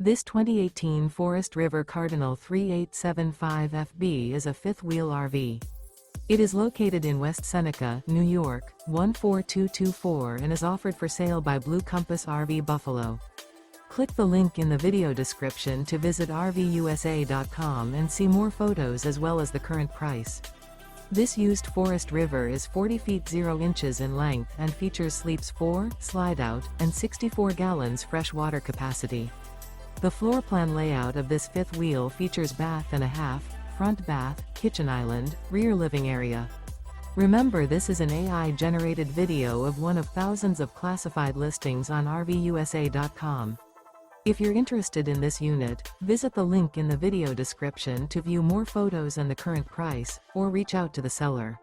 This 2018 Forest River Cardinal 3875FB is a fifth-wheel RV. It is located in West Seneca, New York, 14224 and is offered for sale by Blue Compass RV Buffalo. Click the link in the video description to visit RVUSA.com and see more photos as well as the current price. This used Forest River is 40 feet 0 inches in length and features sleeps 4, slide-out, and 64 gallons fresh water capacity. The floor plan layout of this fifth wheel features bath and a half, front bath, kitchen island, rear living area. Remember, this is an AI-generated video of one of thousands of classified listings on RVUSA.com. If you're interested in this unit, visit the link in the video description to view more photos and the current price, or reach out to the seller.